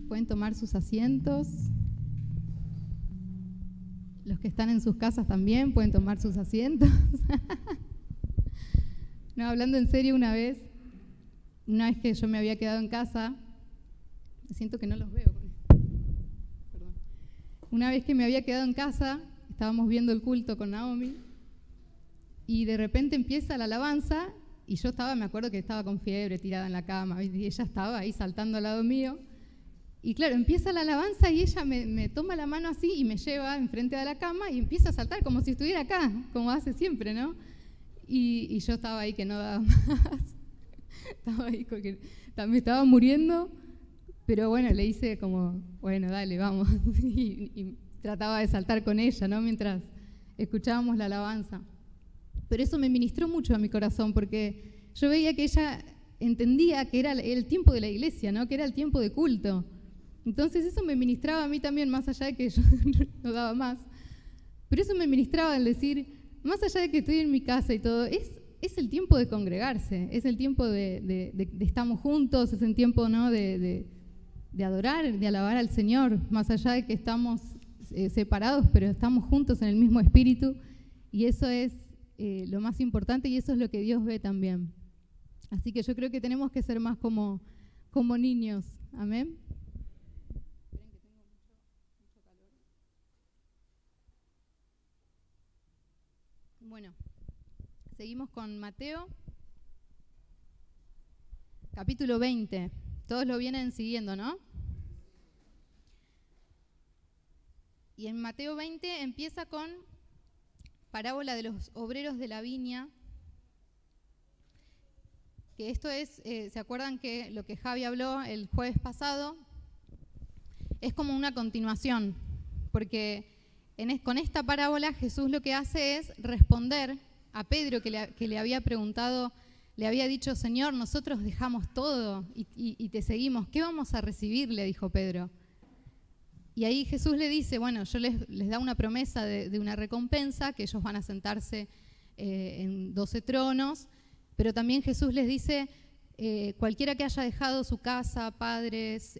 Pueden tomar sus asientos. Los que están en sus casas también pueden tomar sus asientos. No, hablando en serio, una vez que yo me había quedado en casa, siento que no los veo. Perdón. Una vez que me había quedado en casa, estábamos viendo el culto con Naomi y de repente empieza la alabanza y yo me acuerdo que estaba con fiebre tirada en la cama y ella estaba ahí saltando al lado mío. Y claro, empieza la alabanza y ella me toma la mano así y me lleva enfrente de la cama y empieza a saltar como si estuviera acá, como hace siempre, ¿no? Y yo estaba ahí que no daba más. Estaba ahí porque me estaba muriendo, pero bueno, le hice como, bueno, dale, vamos. Y trataba de saltar con ella, ¿no? Mientras escuchábamos la alabanza. Pero eso me ministró mucho a mi corazón porque yo veía que ella entendía que era el tiempo de la iglesia, ¿no? Que era el tiempo de culto. Entonces eso me ministraba a mí también, más allá de que yo no daba más. Pero eso me ministraba al decir, más allá de que estoy en mi casa y todo, es el tiempo de congregarse, es el tiempo de estamos juntos, es el tiempo, ¿no? de adorar, de alabar al Señor, más allá de que estamos separados, pero estamos juntos en el mismo espíritu. Y eso es lo más importante y eso es lo que Dios ve también. Así que yo creo que tenemos que ser más como niños. Amén. Bueno, seguimos con Mateo, capítulo 20. Todos lo vienen siguiendo, ¿no? Y en Mateo 20 empieza con parábola de los obreros de la viña, que esto es, ¿se acuerdan que lo que Javi habló el jueves pasado? Es como una continuación, porque con esta parábola Jesús lo que hace es responder a Pedro que le había preguntado, le había dicho, Señor, nosotros dejamos todo y te seguimos, ¿qué vamos a recibir?, le dijo Pedro. Y ahí Jesús le dice, bueno, yo les da una promesa de una recompensa, que ellos van a sentarse en 12 tronos, pero también Jesús les dice, cualquiera que haya dejado su casa, padres,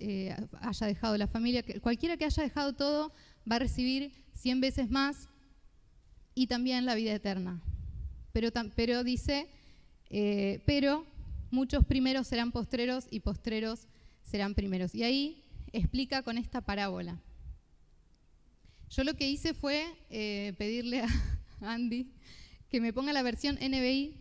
haya dejado la familia, cualquiera que haya dejado todo, va a recibir 100 veces más y también la vida eterna. Pero dice, pero muchos primeros serán postreros y postreros serán primeros. Y ahí explica con esta parábola. Yo lo que hice fue pedirle a Andy que me ponga la versión NBI.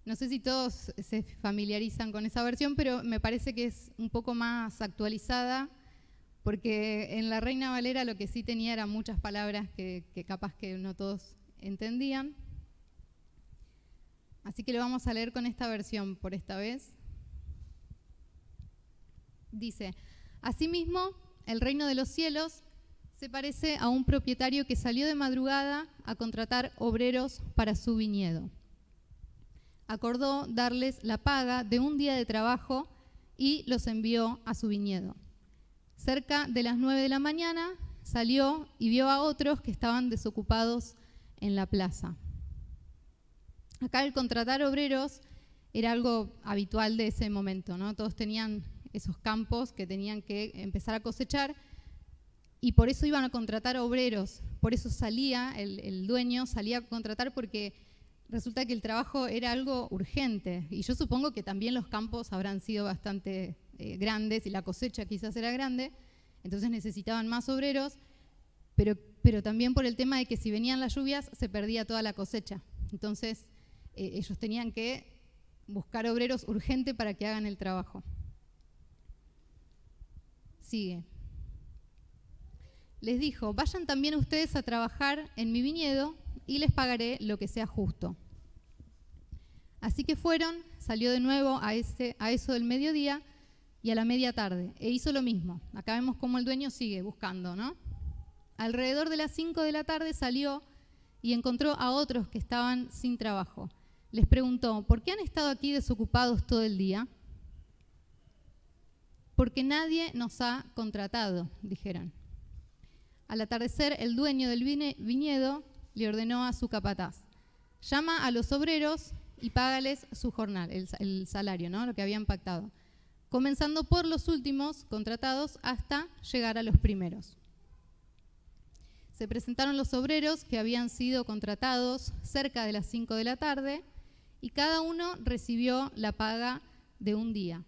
No sé si todos se familiarizan con esa versión, pero me parece que es un poco más actualizada, porque en la Reina Valera lo que sí tenía eran muchas palabras que capaz que no todos entendían. Así que lo vamos a leer con esta versión por esta vez. Dice, asimismo, el reino de los cielos se parece a un propietario que salió de madrugada a contratar obreros para su viñedo. Acordó darles la paga de un día de trabajo y los envió a su viñedo. Cerca de las 9 de la mañana salió y vio a otros que estaban desocupados en la plaza. Acá el contratar obreros era algo habitual de ese momento, ¿no? Todos tenían esos campos que tenían que empezar a cosechar y por eso iban a contratar obreros. Por eso salía, el dueño salía a contratar porque resulta que el trabajo era algo urgente. Y yo supongo que también los campos habrán sido bastante grandes y la cosecha quizás era grande, entonces necesitaban más obreros, pero también por el tema de que si venían las lluvias se perdía toda la cosecha. Entonces ellos tenían que buscar obreros urgente para que hagan el trabajo. Sigue. Les dijo, vayan también ustedes a trabajar en mi viñedo y les pagaré lo que sea justo. Así que fueron, salió de nuevo a eso del mediodía y a la media tarde, e hizo lo mismo. Acá vemos cómo el dueño sigue buscando, ¿no? Alrededor de las 5 de la tarde salió y encontró a otros que estaban sin trabajo. Les preguntó, ¿por qué han estado aquí desocupados todo el día? Porque nadie nos ha contratado, dijeron. Al atardecer, el dueño del viñedo le ordenó a su capataz, llama a los obreros y págales su jornal, el salario, ¿no? Lo que habían pactado. comenzando por los últimos contratados hasta llegar a los primeros. Se presentaron los obreros que habían sido contratados cerca de las 5 de la tarde y cada uno recibió la paga de un día.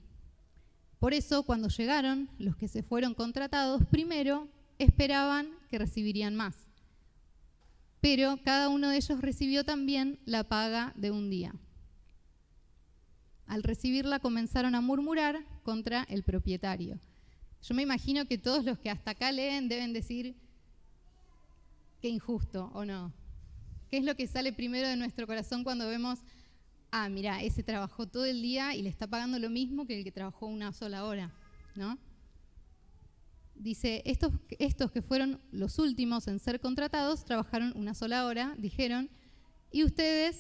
Por eso, cuando llegaron los que se fueron contratados primero, esperaban que recibirían más. Pero cada uno de ellos recibió también la paga de un día. Al recibirla comenzaron a murmurar contra el propietario. Yo me imagino que todos los que hasta acá leen deben decir, qué injusto, ¿o no? ¿Qué es lo que sale primero de nuestro corazón cuando vemos, mira, ese trabajó todo el día y le está pagando lo mismo que el que trabajó una sola hora, ¿no? Dice, estos que fueron los últimos en ser contratados trabajaron una sola hora, dijeron, y usted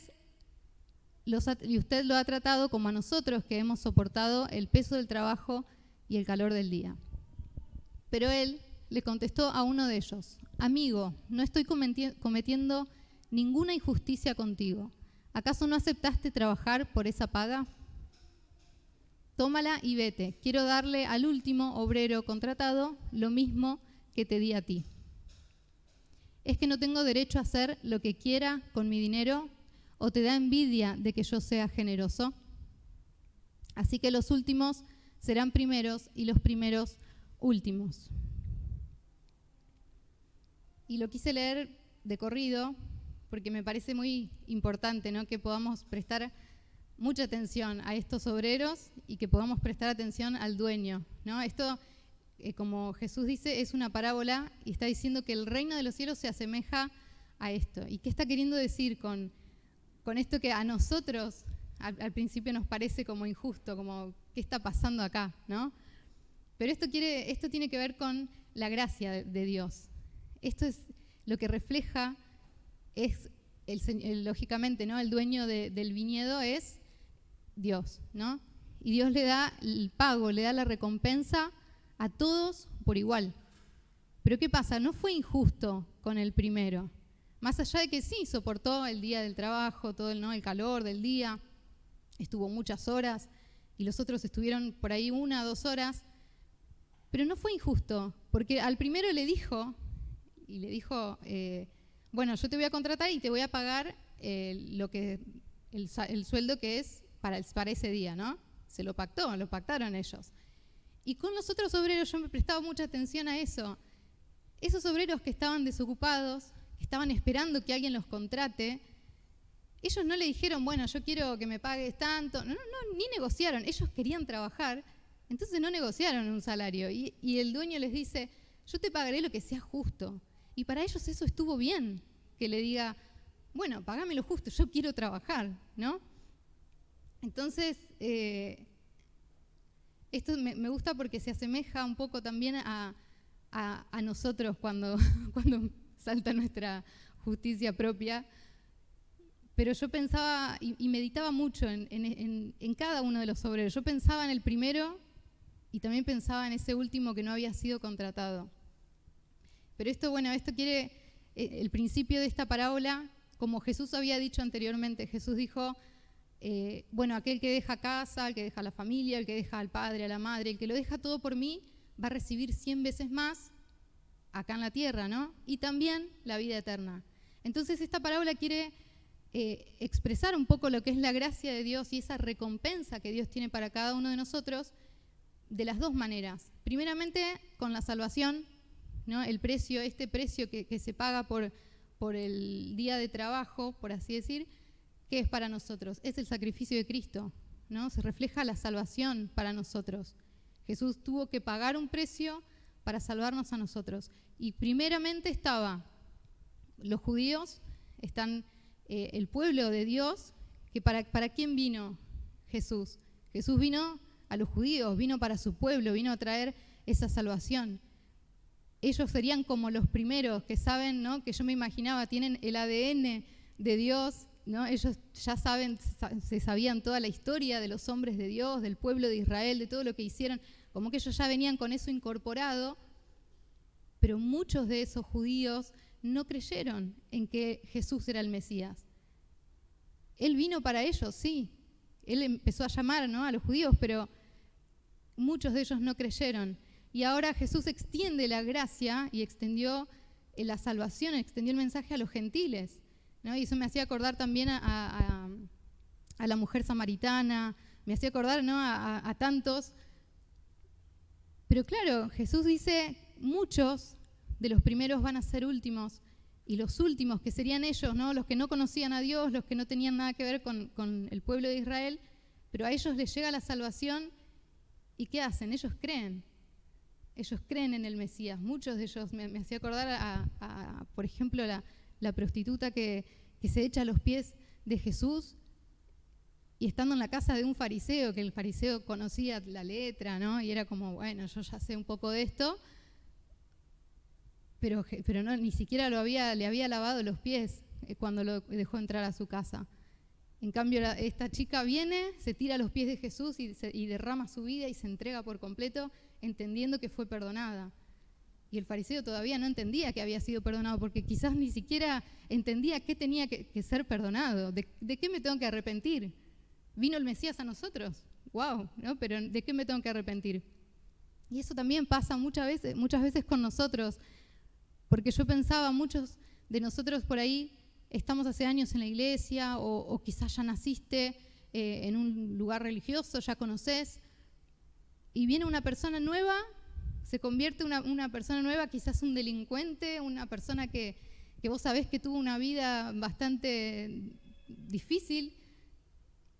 lo ha tratado como a nosotros que hemos soportado el peso del trabajo y el calor del día. Pero él le contestó a uno de ellos, amigo, no estoy cometiendo ninguna injusticia contigo. ¿Acaso no aceptaste trabajar por esa paga? Tómala y vete. Quiero darle al último obrero contratado lo mismo que te di a ti. ¿Es que no tengo derecho a hacer lo que quiera con mi dinero? ¿O te da envidia de que yo sea generoso? Así que los últimos serán primeros y los primeros últimos. Y lo quise leer de corrido porque me parece muy importante, ¿no?, que podamos prestar mucha atención a estos obreros y que podamos prestar atención al dueño, ¿no? Esto, como Jesús dice, es una parábola y está diciendo que el reino de los cielos se asemeja a esto. ¿Y qué está queriendo decir con esto que a nosotros al principio nos parece como injusto, como qué está pasando acá, ¿no? Pero esto tiene que ver con la gracia de Dios. Esto es lo que refleja, es lógicamente, ¿no?, el dueño del viñedo es Dios, ¿no? Y Dios le da el pago, le da la recompensa a todos por igual. Pero ¿qué pasa? No fue injusto con el primero. Más allá de que sí, soportó el día del trabajo, todo el calor del día, estuvo muchas horas y los otros estuvieron por ahí 1 o 2 horas, pero no fue injusto, porque al primero le dijo, bueno, yo te voy a contratar y te voy a pagar el sueldo que es para ese día, ¿no? Lo pactaron ellos. Y con los otros obreros yo me prestaba mucha atención a eso. Esos obreros que estaban desocupados, que estaban esperando que alguien los contrate, ellos no le dijeron, bueno, yo quiero que me pagues tanto. No, ni negociaron. Ellos querían trabajar, entonces no negociaron un salario. Y el dueño les dice, yo te pagaré lo que sea justo. Y para ellos eso estuvo bien, que le diga, bueno, pagame lo justo, yo quiero trabajar, ¿no? Entonces, esto me gusta porque se asemeja un poco también a nosotros cuando salta nuestra justicia propia. Pero yo pensaba y meditaba mucho en cada uno de los obreros. Yo pensaba en el primero y también pensaba en ese último que no había sido contratado. Pero esto quiere, el principio de esta parábola, como Jesús había dicho anteriormente, Jesús dijo, aquel que deja casa, el que deja la familia, el que deja al padre, a la madre, el que lo deja todo por mí, va a recibir 100 veces más acá en la tierra, ¿no? Y también la vida eterna. Entonces esta parábola quiere expresar un poco lo que es la gracia de Dios y esa recompensa que Dios tiene para cada uno de nosotros de las dos maneras. Primeramente, con la salvación, ¿no? Este precio que se paga por el día de trabajo, por así decir, ¿qué es para nosotros? Es el sacrificio de Cristo, ¿no? Se refleja la salvación para nosotros. Jesús tuvo que pagar un precio para salvarnos a nosotros. Y primeramente estaba los judíos, están el pueblo de Dios, que ¿para quién vino Jesús? Jesús vino a los judíos, vino para su pueblo, vino a traer esa salvación. Ellos serían como los primeros que saben, ¿no? Que yo me imaginaba, tienen el ADN de Dios, ¿no? Ellos ya se sabían toda la historia de los hombres de Dios, del pueblo de Israel, de todo lo que hicieron, como que ellos ya venían con eso incorporado, pero muchos de esos judíos no creyeron en que Jesús era el Mesías. Él vino para ellos, sí. Él empezó a llamar, ¿no?, a los judíos, pero muchos de ellos no creyeron. Y ahora Jesús extiende la gracia y extendió la salvación, extendió el mensaje a los gentiles, ¿no? Y eso me hacía acordar también a la mujer samaritana, me hacía acordar, ¿no?, a tantos. Pero claro, Jesús dice, muchos de los primeros van a ser últimos, y los últimos, que serían ellos, ¿no?, los que no conocían a Dios, los que no tenían nada que ver con el pueblo de Israel, pero a ellos les llega la salvación, ¿y qué hacen? Ellos creen en el Mesías. Muchos de ellos, me hacía acordar por ejemplo, la prostituta que se echa a los pies de Jesús, y estando en la casa de un fariseo, que el fariseo conocía la letra, ¿no?, y era como, bueno, yo ya sé un poco de esto, pero no, ni siquiera le había lavado los pies cuando lo dejó entrar a su casa. En cambio, esta chica viene, se tira a los pies de Jesús y derrama su vida y se entrega por completo, entendiendo que fue perdonada. Y el fariseo todavía no entendía que había sido perdonado, porque quizás ni siquiera entendía qué tenía que ser perdonado, de qué me tengo que arrepentir. Vino el Mesías a nosotros, wow, ¿no? Pero ¿de qué me tengo que arrepentir? Y eso también pasa muchas veces con nosotros, porque yo pensaba, muchos de nosotros por ahí estamos hace años en la iglesia, o quizás ya naciste en un lugar religioso, ya conocés, y viene una persona nueva, se convierte una persona nueva, quizás un delincuente, una persona que vos sabés que tuvo una vida bastante difícil,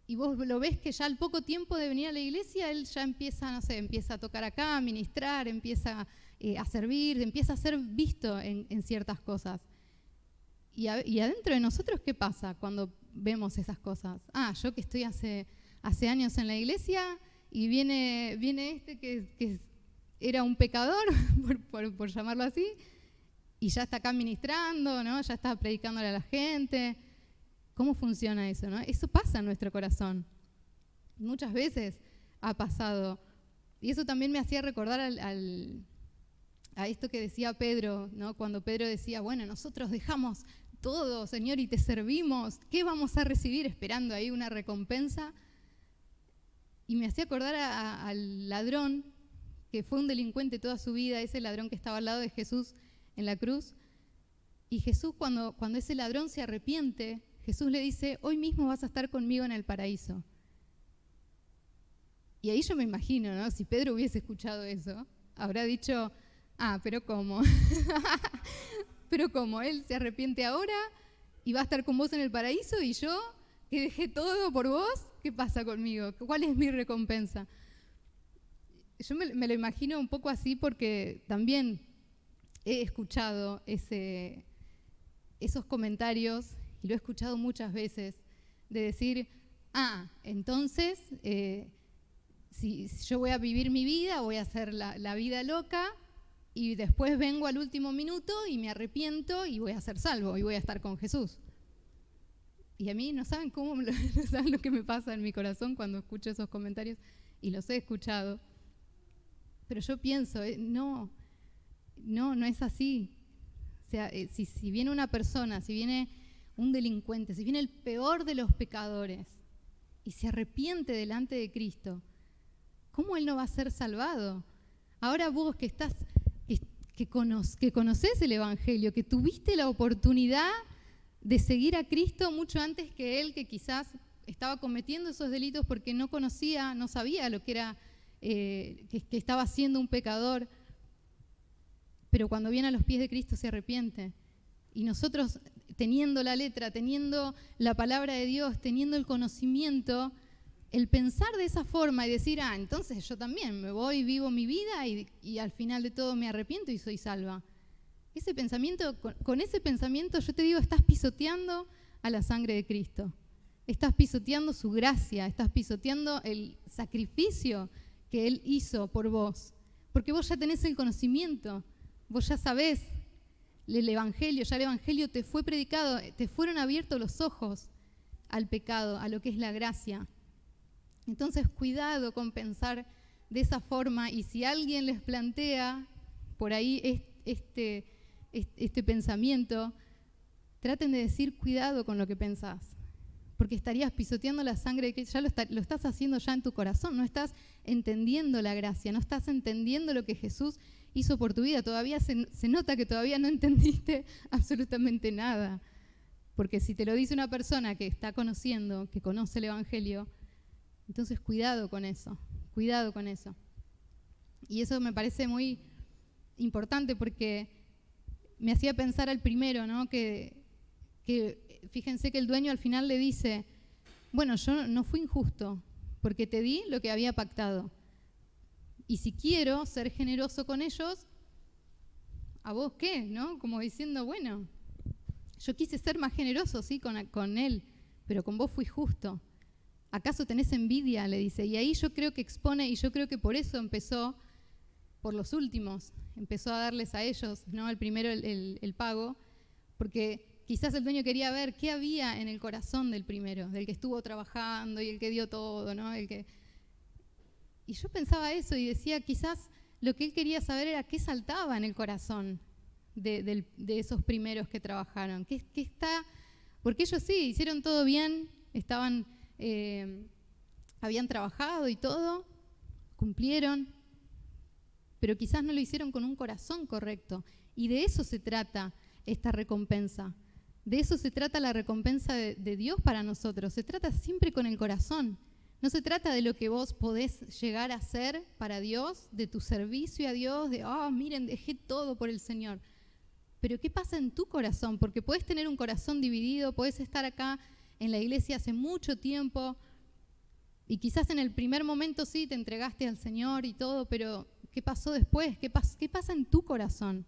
y vos lo ves que ya al poco tiempo de venir a la iglesia, él ya empieza a tocar acá, a ministrar, empieza a servir, empieza a ser visto en ciertas cosas. Y adentro de nosotros, ¿qué pasa cuando vemos esas cosas? Yo que estoy hace años en la iglesia, y viene este que era un pecador, por llamarlo así, y ya está acá ministrando, ¿no? Ya está predicándole a la gente. ¿Cómo funciona eso, no? Eso pasa en nuestro corazón. Muchas veces ha pasado. Y eso también me hacía recordar a esto que decía Pedro, ¿no? Cuando Pedro decía, bueno, nosotros dejamos todo, Señor, y te servimos. ¿Qué vamos a recibir? Esperando ahí una recompensa. Y me hacía acordar al ladrón, que fue un delincuente toda su vida, ese ladrón que estaba al lado de Jesús en la cruz. Y Jesús, cuando ese ladrón se arrepiente, Jesús le dice, hoy mismo vas a estar conmigo en el paraíso. Y ahí yo me imagino, ¿no? Si Pedro hubiese escuchado eso, habrá dicho, pero ¿cómo? Pero ¿cómo? Él se arrepiente ahora y va a estar con vos en el paraíso, y yo, que dejé todo por vos, ¿qué pasa conmigo? ¿Cuál es mi recompensa? Yo me lo imagino un poco así, porque también he escuchado esos comentarios, y lo he escuchado muchas veces, de decir, entonces, si yo voy a vivir mi vida, voy a hacer la vida loca, y después vengo al último minuto y me arrepiento y voy a ser salvo y voy a estar con Jesús. Y a mí no saben no saben lo que me pasa en mi corazón cuando escucho esos comentarios, y los he escuchado. Pero yo pienso, no es así. O sea, si viene una persona, si viene un delincuente, si viene el peor de los pecadores y se arrepiente delante de Cristo, ¿cómo él no va a ser salvado? Ahora vos que conocés el Evangelio, que tuviste la oportunidad de seguir a Cristo mucho antes que él, que quizás estaba cometiendo esos delitos porque no conocía, no sabía lo que era, que estaba siendo un pecador, pero cuando viene a los pies de Cristo se arrepiente. Y nosotros, teniendo la letra, teniendo la palabra de Dios, teniendo el conocimiento, el pensar de esa forma y decir, entonces yo también me voy, vivo mi vida y al final de todo me arrepiento y soy salva. Ese pensamiento, con ese pensamiento, yo te digo, estás pisoteando a la sangre de Cristo. Estás pisoteando su gracia, estás pisoteando el sacrificio que Él hizo por vos. Porque vos ya tenés el conocimiento, vos ya sabés el Evangelio, ya el Evangelio te fue predicado, te fueron abiertos los ojos al pecado, a lo que es la gracia. Entonces, cuidado con pensar de esa forma, y si alguien les plantea por ahí este pensamiento, traten de decir cuidado con lo que pensás, porque estarías pisoteando la sangre de Cristo. Ya lo estás haciendo ya en tu corazón, no estás entendiendo la gracia, no estás entendiendo lo que Jesús hizo por tu vida. Todavía se nota que todavía no entendiste absolutamente nada. Porque si te lo dice una persona que está conociendo, que conoce el Evangelio, entonces cuidado con eso, cuidado con eso. Y eso me parece muy importante porque me hacía pensar al primero, ¿no? Que fíjense que el dueño al final le dice, bueno, yo no fui injusto porque te di lo que había pactado. Y si quiero ser generoso con ellos, ¿a vos qué? ¿No? Como diciendo, bueno, yo quise ser más generoso, sí, con él, pero con vos fui justo. ¿Acaso tenés envidia? Le dice. Y ahí yo creo que expone, y yo creo que por eso empezó, por los últimos, empezó a darles a ellos, ¿no? El primero el pago, porque quizás el dueño quería ver qué había en el corazón del primero, del que estuvo trabajando y el que dio todo, ¿no? Y yo pensaba eso y decía, quizás lo que él quería saber era qué saltaba en el corazón de esos primeros que trabajaron. ¿Qué está? Porque ellos sí, hicieron todo bien, habían trabajado y todo, cumplieron, pero quizás no lo hicieron con un corazón correcto. Y de eso se trata esta recompensa. De eso se trata la recompensa de Dios para nosotros. Se trata siempre con el corazón. No se trata de lo que vos podés llegar a hacer para Dios, de tu servicio a Dios, de, miren, dejé todo por el Señor. Pero ¿qué pasa en tu corazón? Porque podés tener un corazón dividido, podés estar acá en la iglesia hace mucho tiempo y quizás en el primer momento sí te entregaste al Señor y todo, pero ¿qué pasó después? ¿Qué pasa en tu corazón?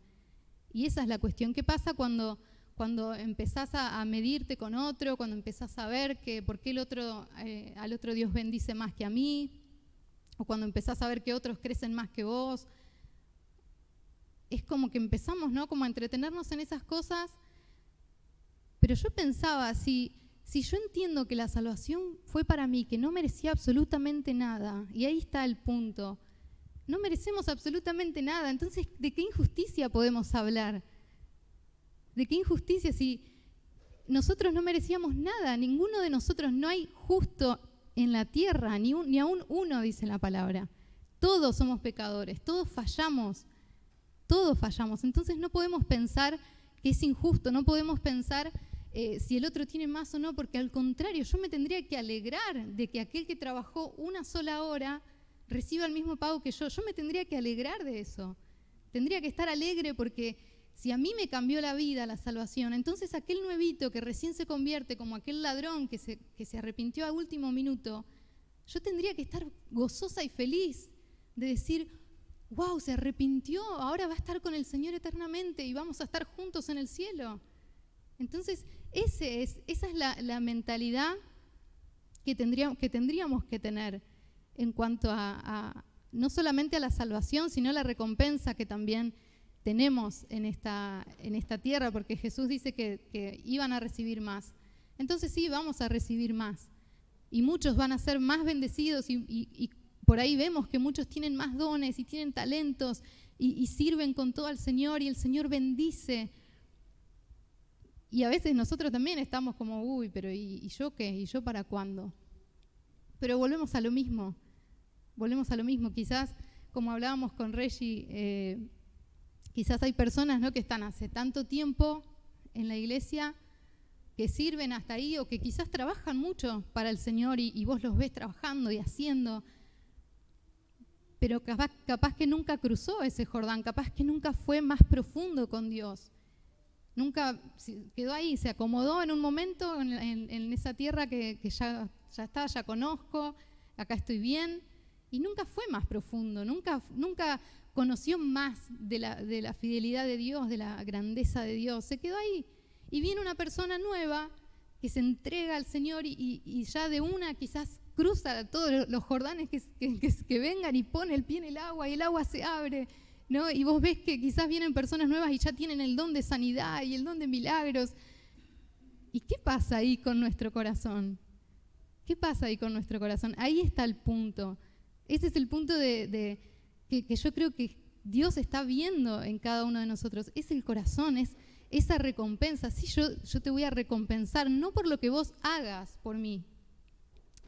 Y esa es la cuestión. ¿Qué pasa cuando empezás a medirte con otro, cuando empezás a ver que por qué al otro Dios bendice más que a mí, o cuando empezás a ver que otros crecen más que vos? Es como que empezamos, ¿no? Como a entretenernos en esas cosas. Pero yo pensaba, si yo entiendo que la salvación fue para mí, que no merecía absolutamente nada, y ahí está el punto, no merecemos absolutamente nada, entonces, ¿de qué injusticia podemos hablar? ¿De qué injusticia si nosotros no merecíamos nada? Ninguno de nosotros, no hay justo en la tierra, ni aún uno, dice la palabra. Todos somos pecadores, todos fallamos. Entonces no podemos pensar que es injusto, no podemos pensar si el otro tiene más o no, porque al contrario, yo me tendría que alegrar de que aquel que trabajó una sola hora reciba el mismo pago que yo. Yo me tendría que alegrar de eso. Tendría que estar alegre porque si a mí me cambió la vida, la salvación, entonces aquel nuevito que recién se convierte como aquel ladrón que se arrepintió a último minuto, yo tendría que estar gozosa y feliz de decir, wow, se arrepintió, ahora va a estar con el Señor eternamente y vamos a estar juntos en el cielo. Entonces, esa es la mentalidad que tendríamos que tener en cuanto a no solamente a la salvación, sino a la recompensa que también tenemos en esta tierra, porque Jesús dice que iban a recibir más. Entonces sí, vamos a recibir más. Y muchos van a ser más bendecidos y por ahí vemos que muchos tienen más dones y tienen talentos y sirven con todo al Señor y el Señor bendice. Y a veces nosotros también estamos como, pero ¿y yo qué? ¿Y yo para cuándo? Pero volvemos a lo mismo. Quizás, como hablábamos con Reggie, quizás hay personas, ¿no?, que están hace tanto tiempo en la iglesia, que sirven hasta ahí o que quizás trabajan mucho para el Señor y vos los ves trabajando y haciendo, pero capaz que nunca cruzó ese Jordán, capaz que nunca fue más profundo con Dios. Nunca quedó ahí, se acomodó en un momento en esa tierra que ya está, ya conozco, acá estoy bien, y nunca fue más profundo, nunca conoció más de la fidelidad de Dios, de la grandeza de Dios, se quedó ahí. Y viene una persona nueva que se entrega al Señor y ya de una quizás cruza todos los Jordanes que vengan y pone el pie en el agua y el agua se abre, ¿no? Y vos ves que quizás vienen personas nuevas y ya tienen el don de sanidad y el don de milagros. ¿Y qué pasa ahí con nuestro corazón? ¿Qué pasa ahí con nuestro corazón? Ahí está el punto. Ese es el punto que yo creo que Dios está viendo en cada uno de nosotros. Es el corazón, es esa recompensa. Sí, yo te voy a recompensar, no por lo que vos hagas por mí.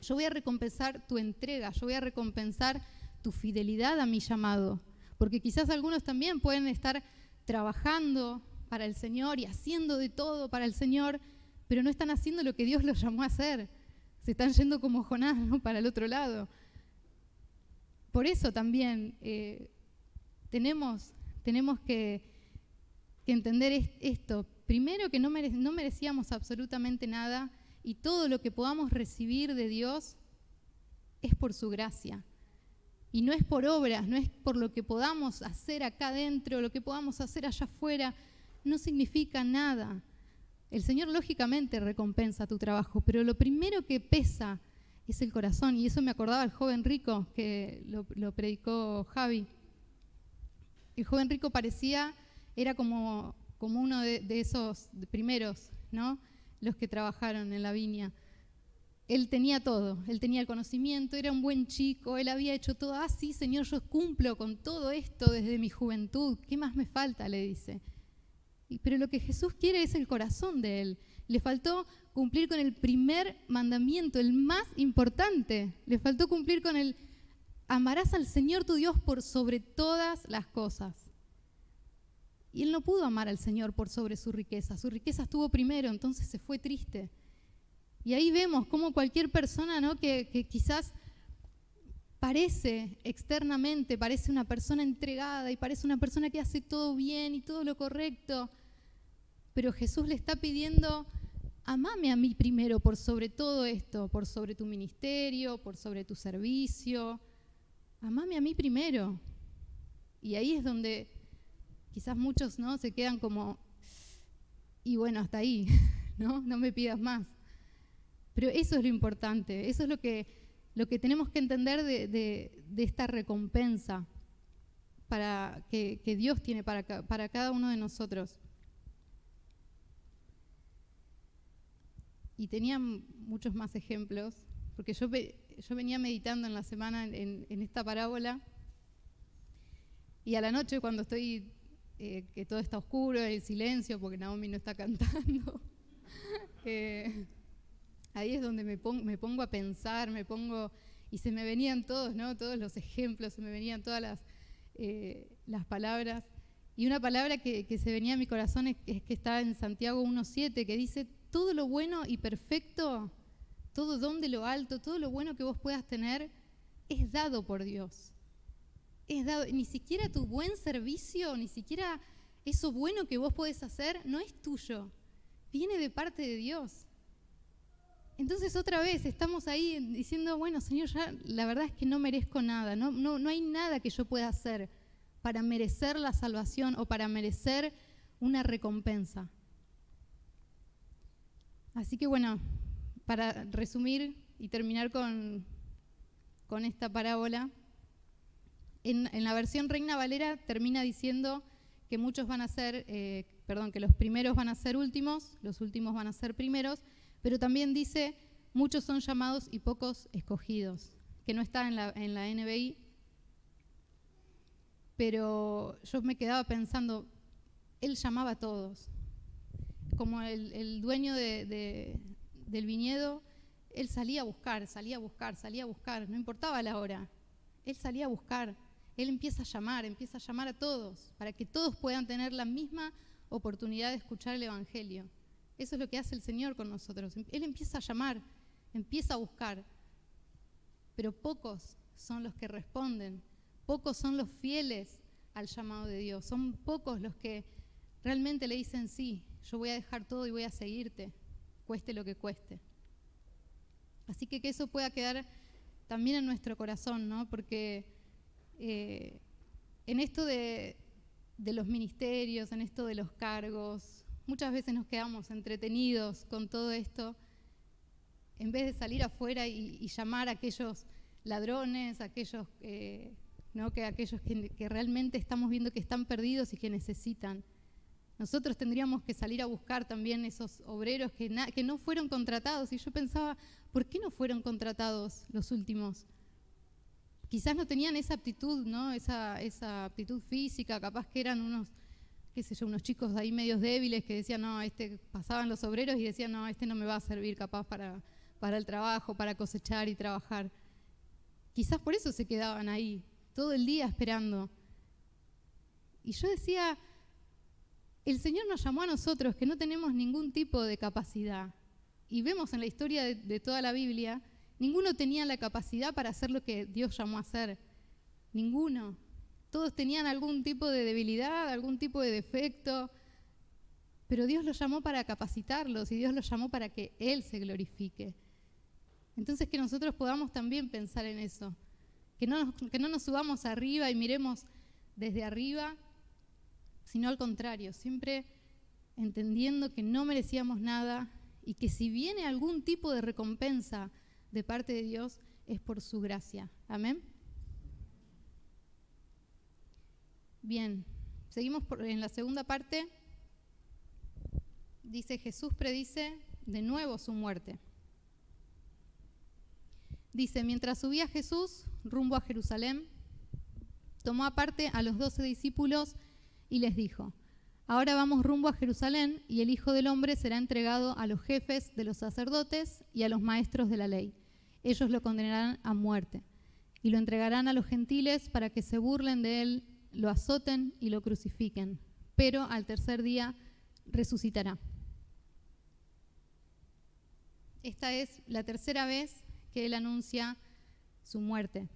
Yo voy a recompensar tu entrega, yo voy a recompensar tu fidelidad a mi llamado. Porque quizás algunos también pueden estar trabajando para el Señor y haciendo de todo para el Señor, pero no están haciendo lo que Dios los llamó a hacer. Se están yendo como Jonás, ¿no?, para el otro lado. Por eso también tenemos que entender esto. Primero, que no merecíamos absolutamente nada, y todo lo que podamos recibir de Dios es por su gracia. Y no es por obras, no es por lo que podamos hacer acá adentro, lo que podamos hacer allá afuera. No significa nada. El Señor lógicamente recompensa tu trabajo, pero lo primero que pesa es el corazón. Y eso me acordaba el joven rico, que lo predicó Javi. El joven rico era como uno de esos primeros, ¿no?, los que trabajaron en la viña. Él tenía todo, él tenía el conocimiento, era un buen chico, él había hecho todo. Ah, sí, Señor, yo cumplo con todo esto desde mi juventud, ¿qué más me falta?, le dice. Pero lo que Jesús quiere es el corazón de él. Le faltó cumplir con el primer mandamiento, el más importante. Le faltó cumplir con el: amarás al Señor tu Dios por sobre todas las cosas. Y él no pudo amar al Señor por sobre su riqueza estuvo primero, entonces se fue triste. Y ahí vemos cómo cualquier persona, ¿no?, que quizás parece externamente, parece una persona entregada y parece una persona que hace todo bien y todo lo correcto, pero Jesús le está pidiendo: amame a mí primero por sobre todo esto, por sobre tu ministerio, por sobre tu servicio, amame a mí primero. Y ahí es donde quizás muchos, ¿no?, se quedan como: y bueno, hasta ahí, ¿no? No me pidas más. Pero eso es lo importante, eso es lo que tenemos que entender de esta recompensa que Dios tiene para cada uno de nosotros. Y tenía muchos más ejemplos, porque yo venía meditando en la semana en esta parábola, y a la noche, cuando estoy, que todo está oscuro, el silencio, porque Naomi no está cantando, ahí es donde me pongo a pensar, y se me venían todos, ¿no?, todos los ejemplos, se me venían todas las palabras. Y una palabra que se venía a mi corazón es que está en Santiago 1:7, que dice: todo lo bueno y perfecto, todo don de lo alto, todo lo bueno que vos puedas tener, es dado por Dios. Es dado. Ni siquiera tu buen servicio, ni siquiera eso bueno que vos podés hacer, no es tuyo. Viene de parte de Dios. Entonces otra vez estamos ahí diciendo: bueno, Señor, ya la verdad es que no merezco nada, no hay nada que yo pueda hacer para merecer la salvación o para merecer una recompensa. Así que bueno, para resumir y terminar con esta parábola, en la versión Reina Valera termina diciendo que que los primeros van a ser últimos, los últimos van a ser primeros, pero también dice: muchos son llamados y pocos escogidos, que no está en la NBI. Pero yo me quedaba pensando, él llamaba a todos. Como el dueño del viñedo, él salía a buscar, no importaba la hora. Él salía a buscar, él empieza a llamar a todos, para que todos puedan tener la misma oportunidad de escuchar el Evangelio. Eso es lo que hace el Señor con nosotros. Él empieza a llamar, empieza a buscar, pero pocos son los que responden, pocos son los fieles al llamado de Dios, son pocos los que realmente le dicen: sí, yo voy a dejar todo y voy a seguirte, cueste lo que cueste. Así que eso pueda quedar también en nuestro corazón, ¿no? Porque en esto de los ministerios, en esto de los cargos, muchas veces nos quedamos entretenidos con todo esto, en vez de salir afuera y llamar a aquellos ladrones, aquellos que realmente estamos viendo que están perdidos y que necesitan. Nosotros tendríamos que salir a buscar también esos obreros que no fueron contratados. Y yo pensaba: ¿por qué no fueron contratados los últimos? Quizás no tenían esa aptitud, ¿no? Esa aptitud física, capaz que eran unos qué sé yo, unos chicos ahí medios débiles que decían, no, pasaban los obreros y decían, no, no me va a servir capaz para el trabajo, para cosechar y trabajar. Quizás por eso se quedaban ahí, todo el día esperando. Y yo decía, el Señor nos llamó a nosotros que no tenemos ningún tipo de capacidad. Y vemos en la historia de toda la Biblia, ninguno tenía la capacidad para hacer lo que Dios llamó a hacer. Ninguno. Todos tenían algún tipo de debilidad, algún tipo de defecto, pero Dios los llamó para capacitarlos y Dios los llamó para que Él se glorifique. Entonces que nosotros podamos también pensar en eso, que no nos subamos arriba y miremos desde arriba, sino al contrario, siempre entendiendo que no merecíamos nada y que si viene algún tipo de recompensa de parte de Dios es por su gracia. Amén. Bien, seguimos en la segunda parte. Dice, Jesús predice de nuevo su muerte. Dice, mientras subía Jesús rumbo a Jerusalén, tomó aparte a los 12 discípulos y les dijo, ahora vamos rumbo a Jerusalén y el Hijo del Hombre será entregado a los jefes de los sacerdotes y a los maestros de la ley. Ellos lo condenarán a muerte y lo entregarán a los gentiles para que se burlen de él, lo azoten y lo crucifiquen, pero al tercer día resucitará. Esta es la tercera vez que él anuncia su muerte.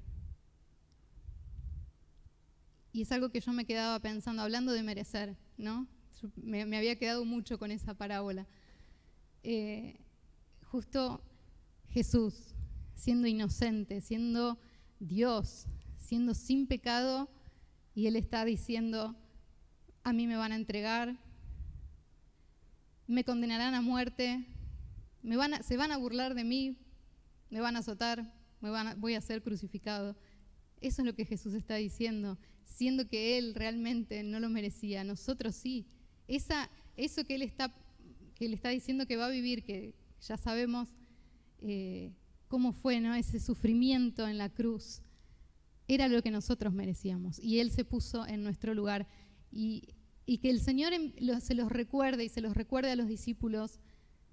Y es algo que yo me quedaba pensando, hablando de merecer, ¿no? Me había quedado mucho con esa parábola. Justo Jesús, siendo inocente, siendo Dios, siendo sin pecado, y Él está diciendo, a mí me van a entregar, me condenarán a muerte, se van a burlar de mí, me van a azotar, voy a ser crucificado. Eso es lo que Jesús está diciendo, siendo que Él realmente no lo merecía, nosotros sí. Eso que Él está diciendo que va a vivir, que ya sabemos cómo fue, ¿no? Ese sufrimiento en la cruz, era lo que nosotros merecíamos. Y Él se puso en nuestro lugar. Y que el Señor se los recuerde y se los recuerde a los discípulos.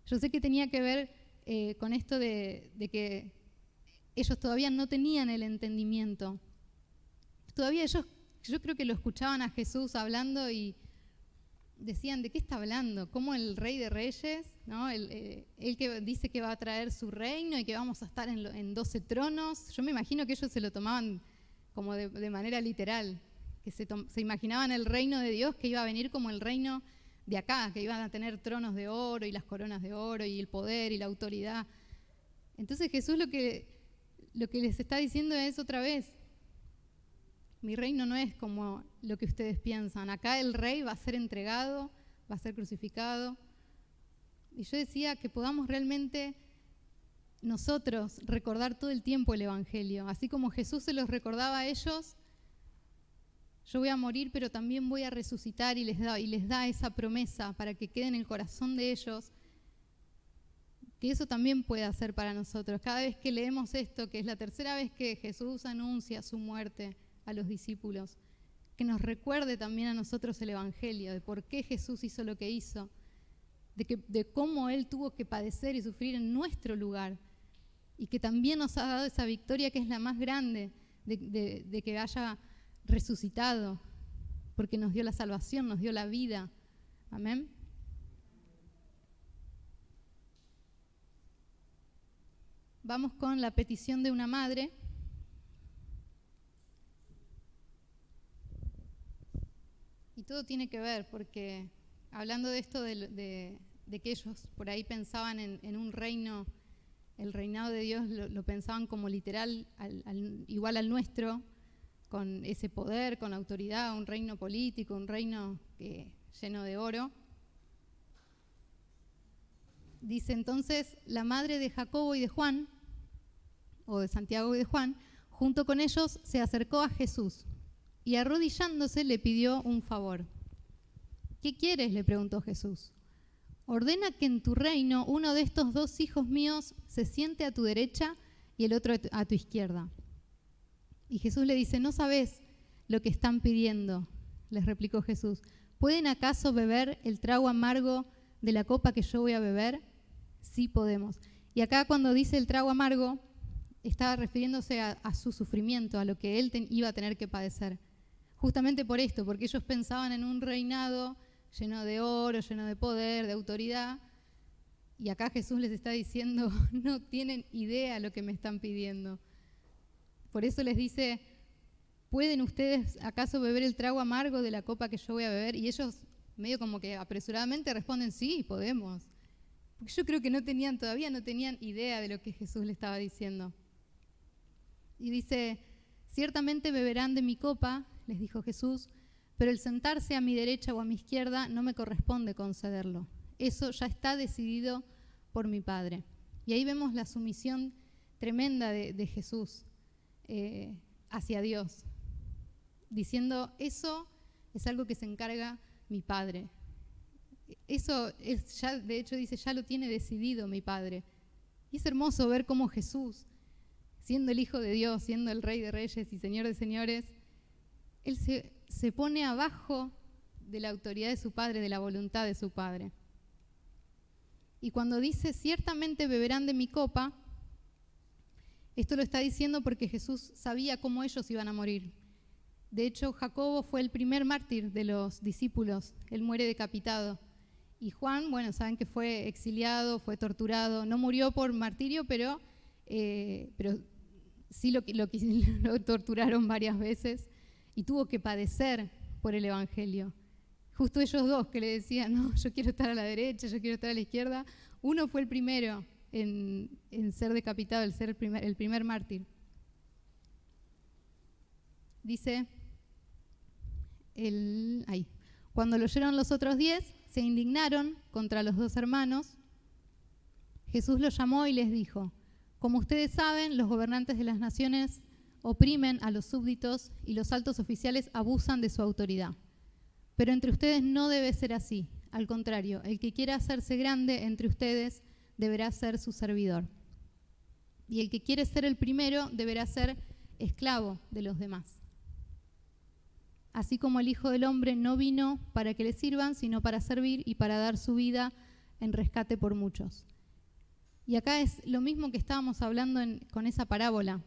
Yo sé que tenía que ver con esto de que ellos todavía no tenían el entendimiento. Todavía ellos, yo creo que lo escuchaban a Jesús hablando y decían, ¿de qué está hablando? ¿Cómo el Rey de Reyes, ¿no? Él que dice que va a traer su reino y que vamos a estar en 12 tronos? Yo me imagino que ellos se lo tomaban como de manera literal, que se imaginaban el reino de Dios que iba a venir como el reino de acá, que iban a tener tronos de oro y las coronas de oro y el poder y la autoridad. Entonces Jesús lo que les está diciendo es otra vez, mi reino no es como lo que ustedes piensan. Acá el rey va a ser entregado, va a ser crucificado. Y yo decía que podamos realmente nosotros recordar todo el tiempo el Evangelio. Así como Jesús se los recordaba a ellos, yo voy a morir, pero también voy a resucitar y les da esa promesa para que quede en el corazón de ellos, que eso también puede hacer para nosotros. Cada vez que leemos esto, que es la tercera vez que Jesús anuncia su muerte a los discípulos, que nos recuerde también a nosotros el Evangelio, de por qué Jesús hizo lo que hizo, de cómo Él tuvo que padecer y sufrir en nuestro lugar, y que también nos ha dado esa victoria que es la más grande, de que haya resucitado, porque nos dio la salvación, nos dio la vida. Amén. Vamos con la petición de una madre. Y todo tiene que ver, porque hablando de esto de que ellos por ahí pensaban en un reino, el reinado de Dios lo pensaban como literal, igual al nuestro, con ese poder, con autoridad, un reino político, un reino lleno de oro. Dice entonces, la madre de Jacobo y de Juan, o de Santiago y de Juan, junto con ellos se acercó a Jesús y arrodillándose le pidió un favor. ¿Qué quieres?, le preguntó Jesús. Ordena que en tu reino uno de estos 2 hijos míos se siente a tu derecha y el otro a tu izquierda. Y Jesús le dice, no sabés lo que están pidiendo, les replicó Jesús. ¿Pueden acaso beber el trago amargo de la copa que yo voy a beber? Sí podemos. Y acá cuando dice el trago amargo, estaba refiriéndose a su sufrimiento, a lo que él iba a tener que padecer. Justamente por esto, porque ellos pensaban en un reinado lleno de oro, lleno de poder, de autoridad, y acá Jesús les está diciendo, no tienen idea lo que me están pidiendo. Por eso les dice, ¿pueden ustedes acaso beber el trago amargo de la copa que yo voy a beber? Y ellos medio como que apresuradamente responden, sí, podemos. Porque yo creo que todavía no tenían idea de lo que Jesús les estaba diciendo. Y dice, ciertamente beberán de mi copa, les dijo Jesús, pero el sentarse a mi derecha o a mi izquierda no me corresponde concederlo. Eso ya está decidido por mi Padre. Y ahí vemos la sumisión tremenda de Jesús hacia Dios, diciendo, eso es algo que se encarga mi Padre. Eso es ya, de hecho dice, ya lo tiene decidido mi Padre. Y es hermoso ver cómo Jesús, siendo el Hijo de Dios, siendo el Rey de Reyes y Señor de Señores, Él se pone abajo de la autoridad de su Padre, de la voluntad de su Padre. Y cuando dice, ciertamente beberán de mi copa, esto lo está diciendo porque Jesús sabía cómo ellos iban a morir. De hecho, Jacobo fue el primer mártir de los discípulos. Él muere decapitado. Y Juan, bueno, saben que fue exiliado, fue torturado. No murió por martirio, pero sí lo torturaron varias veces y tuvo que padecer por el Evangelio. Justo ellos dos que le decían, no, yo quiero estar a la derecha, yo quiero estar a la izquierda. Uno fue el primero en ser decapitado, el ser el primer mártir. Dice, cuando lo oyeron los otros 10, se indignaron contra los dos hermanos. Jesús los llamó y les dijo, como ustedes saben, los gobernantes de las naciones oprimen a los súbditos y los altos oficiales abusan de su autoridad. Pero entre ustedes no debe ser así. Al contrario, el que quiera hacerse grande entre ustedes deberá ser su servidor. Y el que quiere ser el primero deberá ser esclavo de los demás. Así como el Hijo del Hombre no vino para que le sirvan, sino para servir y para dar su vida en rescate por muchos. Y acá es lo mismo que estábamos hablando con esa parábola.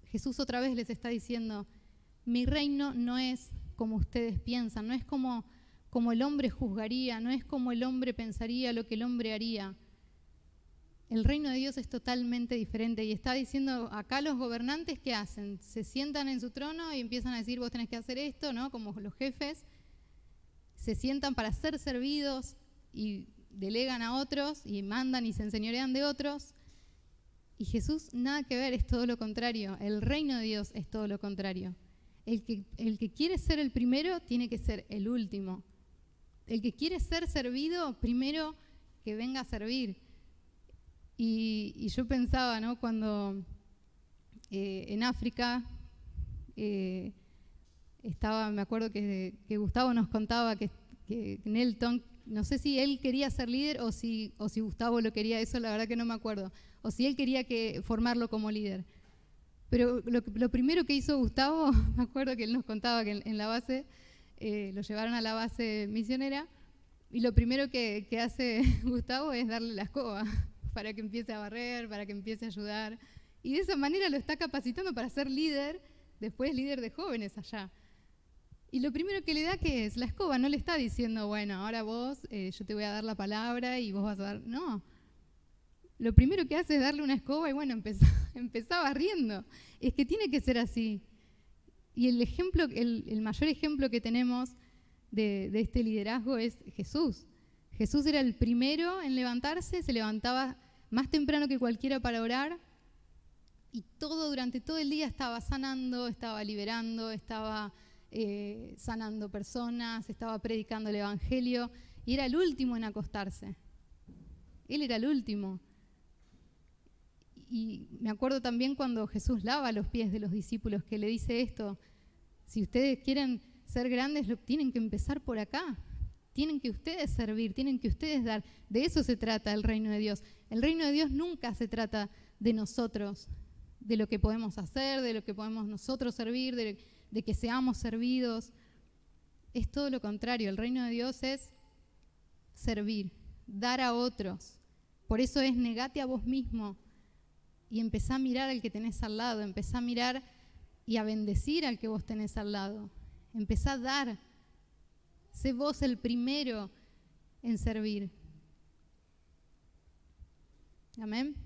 Jesús otra vez les está diciendo, mi reino no es como ustedes piensan, no es como el hombre juzgaría, no es como el hombre pensaría lo que el hombre haría. El reino de Dios es totalmente diferente y está diciendo acá los gobernantes, ¿qué hacen? Se sientan en su trono y empiezan a decir vos tenés que hacer esto, ¿no? Como los jefes, se sientan para ser servidos y delegan a otros y mandan y se enseñorean de otros. Y Jesús nada que ver, es todo lo contrario. El reino de Dios es todo lo contrario. El que quiere ser el primero tiene que ser el último. El que quiere ser servido, primero que venga a servir. Y yo pensaba, ¿no? Cuando en África estaba, me acuerdo que Gustavo nos contaba que Nelton, no sé si él quería ser líder o si Gustavo lo quería, eso la verdad que no me acuerdo, o si él quería formarlo como líder. Pero lo primero que hizo Gustavo, me acuerdo que él nos contaba que en la base, lo llevaron a la base misionera, y lo primero que hace Gustavo es darle la escoba para que empiece a barrer, para que empiece a ayudar. Y de esa manera lo está capacitando para ser líder, después líder de jóvenes allá. Y lo primero que le da, ¿qué es? La escoba. No le está diciendo, bueno, ahora vos, yo te voy a dar la palabra y vos vas a dar... No. Lo primero que hace es darle una escoba y bueno, empezá barriendo. Es que tiene que ser así. Y el mayor ejemplo que tenemos de este liderazgo es Jesús. Jesús era el primero en levantarse, se levantaba más temprano que cualquiera para orar y durante todo el día estaba sanando, estaba liberando, estaba sanando personas, estaba predicando el evangelio y era el último en acostarse. Él era el último. Y me acuerdo también cuando Jesús lava los pies de los discípulos, que le dice esto, si ustedes quieren ser grandes, tienen que empezar por acá. Tienen que ustedes servir, tienen que ustedes dar. De eso se trata el reino de Dios. El reino de Dios nunca se trata de nosotros, de lo que podemos hacer, de lo que podemos nosotros servir, de que seamos servidos. es todo lo contrario. El reino de Dios es servir, dar a otros. Por eso es negate a vos mismo y empezá a mirar al que tenés al lado, empezá a mirar y a bendecir al que vos tenés al lado. Empezá a dar. Sé vos el primero en servir. Amén.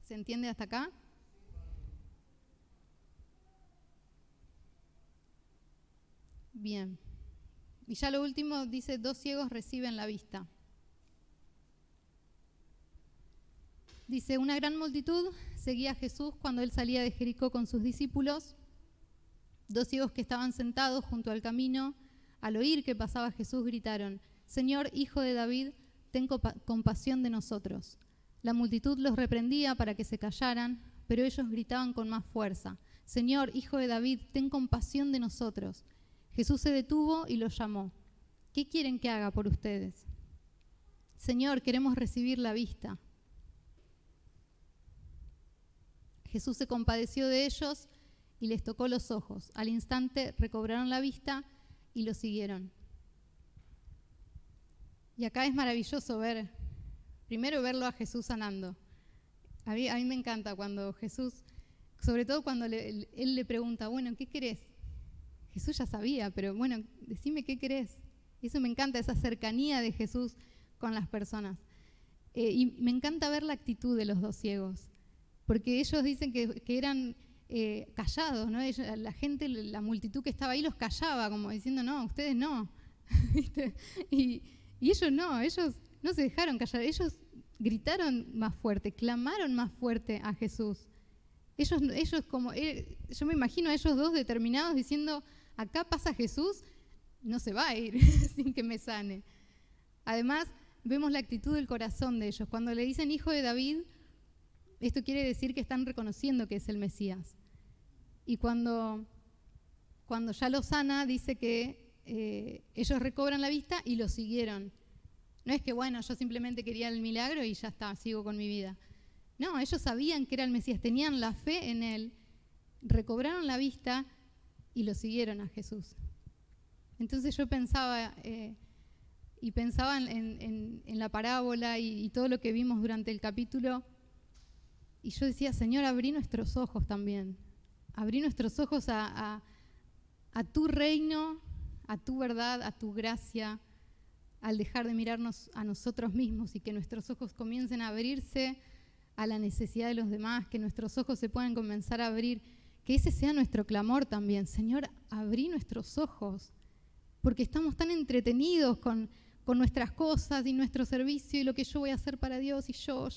¿Se entiende hasta acá? Bien. Y ya lo último dice, 2 ciegos reciben la vista. Dice, una gran multitud seguía a Jesús cuando él salía de Jericó con sus discípulos. 2 ciegos que estaban sentados junto al camino, al oír que pasaba Jesús, gritaron, Señor, Hijo de David, ten compasión de nosotros. La multitud los reprendía para que se callaran, pero ellos gritaban con más fuerza, Señor, Hijo de David, ten compasión de nosotros. Jesús se detuvo y los llamó. ¿Qué quieren que haga por ustedes? Señor, queremos recibir la vista. Jesús se compadeció de ellos y les tocó los ojos. Al instante recobraron la vista y lo siguieron. Y acá es maravilloso primero verlo a Jesús sanando. A mí me encanta cuando Jesús, sobre todo cuando él le pregunta, bueno, ¿qué querés? Jesús ya sabía, pero bueno, decime qué querés. Eso me encanta, esa cercanía de Jesús con las personas. Y me encanta ver la actitud de los 2 ciegos, porque ellos dicen que eran callados, ¿no? La gente, la multitud que estaba ahí los callaba, como diciendo, no, ustedes no. y ellos no se dejaron callar, ellos gritaron más fuerte, clamaron más fuerte a Jesús. Ellos yo me imagino a ellos 2 determinados diciendo, acá pasa Jesús, no se va a ir sin que me sane. Además, vemos la actitud del corazón de ellos. Cuando le dicen Hijo de David, esto quiere decir que están reconociendo que es el Mesías. Y cuando ya lo sana, dice que ellos recobran la vista y lo siguieron. No es que, bueno, yo simplemente quería el milagro y ya está, sigo con mi vida. No, ellos sabían que era el Mesías, tenían la fe en él, recobraron la vista y lo siguieron a Jesús. Entonces yo pensaba en la parábola y todo lo que vimos durante el capítulo, y yo decía, Señor, abrí nuestros ojos también. Abrí nuestros ojos a tu reino, a tu verdad, a tu gracia, al dejar de mirarnos a nosotros mismos y que nuestros ojos comiencen a abrirse a la necesidad de los demás, que nuestros ojos se puedan comenzar a abrir, que ese sea nuestro clamor también. Señor, abrí nuestros ojos, porque estamos tan entretenidos con nuestras cosas y nuestro servicio y lo que yo voy a hacer para Dios y yo.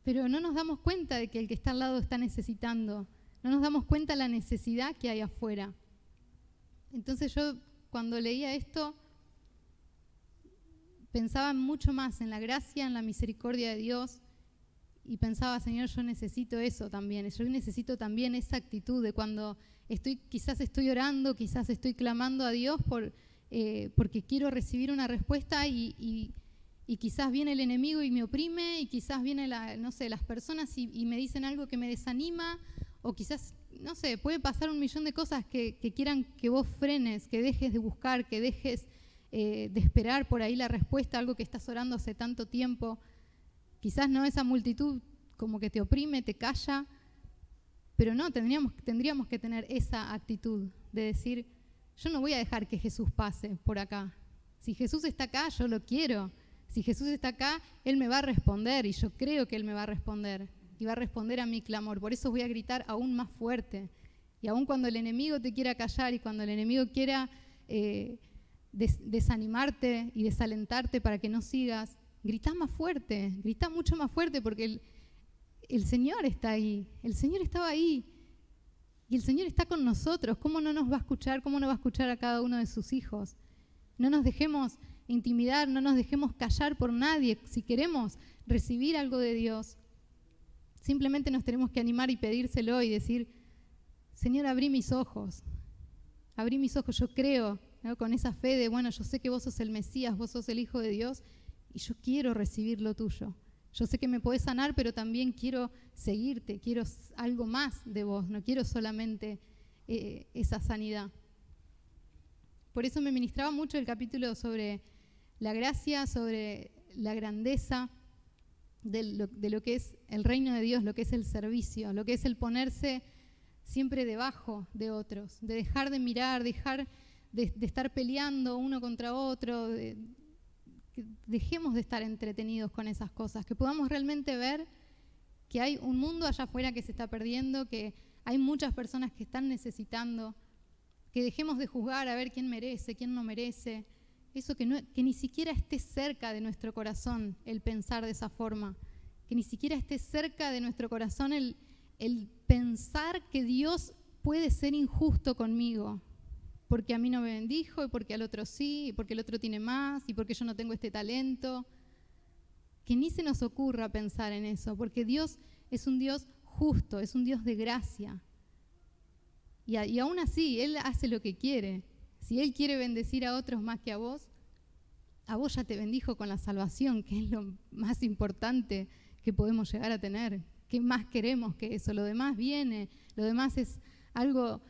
Pero no nos damos cuenta de que el que está al lado está necesitando, no nos damos cuenta de la necesidad que hay afuera. Entonces yo cuando leía esto pensaba mucho más en la gracia, en la misericordia de Dios y pensaba, Señor, yo necesito eso también, yo necesito también esa actitud de cuando quizás estoy orando, quizás estoy clamando a Dios porque quiero recibir una respuesta y quizás viene el enemigo y me oprime y quizás vienen las personas y me dicen algo que me desanima o quizás, no sé, puede pasar 1.000.000 de cosas que quieran que vos frenes, que dejes de buscar, que dejes de esperar por ahí la respuesta a algo que estás orando hace tanto tiempo. Quizás no esa multitud como que te oprime, te calla, pero no, tendríamos que tener esa actitud de decir, yo no voy a dejar que Jesús pase por acá. Si Jesús está acá, yo lo quiero. Si Jesús está acá, Él me va a responder y yo creo que Él me va a responder y va a responder a mi clamor. Por eso voy a gritar aún más fuerte. Y aún cuando el enemigo te quiera callar y cuando el enemigo quiera desanimarte y desalentarte para que no sigas, grita más fuerte, grita mucho más fuerte porque el Señor está ahí, el Señor estaba ahí y el Señor está con nosotros. ¿Cómo no nos va a escuchar? ¿Cómo no va a escuchar a cada uno de sus hijos? No nos dejemos intimidar, no nos dejemos callar por nadie. Si queremos recibir algo de Dios, simplemente nos tenemos que animar y pedírselo y decir, Señor, abrí mis ojos, yo creo, ¿no? Con esa fe de, bueno, yo sé que vos sos el Mesías, vos sos el Hijo de Dios y yo quiero recibir lo tuyo. Yo sé que me podés sanar, pero también quiero seguirte, quiero algo más de vos, no quiero solamente esa sanidad. Por eso me ministraba mucho el capítulo sobre la gracia, sobre la grandeza de lo que es el reino de Dios, lo que es el servicio, lo que es el ponerse siempre debajo de otros, de dejar de mirar, dejar de estar peleando uno contra otro, que dejemos de estar entretenidos con esas cosas, que podamos realmente ver que hay un mundo allá afuera que se está perdiendo, que hay muchas personas que están necesitando, que dejemos de juzgar a ver quién merece, quién no merece. Eso que ni siquiera esté cerca de nuestro corazón el pensar de esa forma, que ni siquiera esté cerca de nuestro corazón el pensar que Dios puede ser injusto conmigo, porque a mí no me bendijo, y porque al otro sí, y porque el otro tiene más, y porque yo no tengo este talento. Que ni se nos ocurra pensar en eso, porque Dios es un Dios justo, es un Dios de gracia. Y aún así, Él hace lo que quiere. Si Él quiere bendecir a otros más que a vos ya te bendijo con la salvación, que es lo más importante que podemos llegar a tener. ¿Qué más queremos que eso? Lo demás viene, lo demás es algo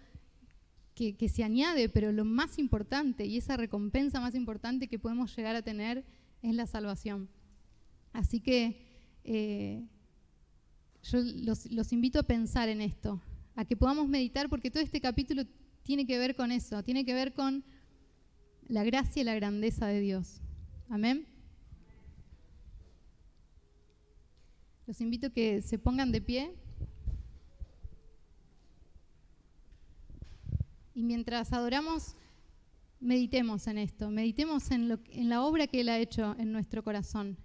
que se añade, pero lo más importante y esa recompensa más importante que podemos llegar a tener es la salvación. Así que yo los invito a pensar en esto, a que podamos meditar, porque todo este capítulo tiene que ver con eso, tiene que ver con la gracia y la grandeza de Dios. Amén. Los invito a que se pongan de pie. Y mientras adoramos, meditemos en esto, meditemos en la obra que Él ha hecho en nuestro corazón.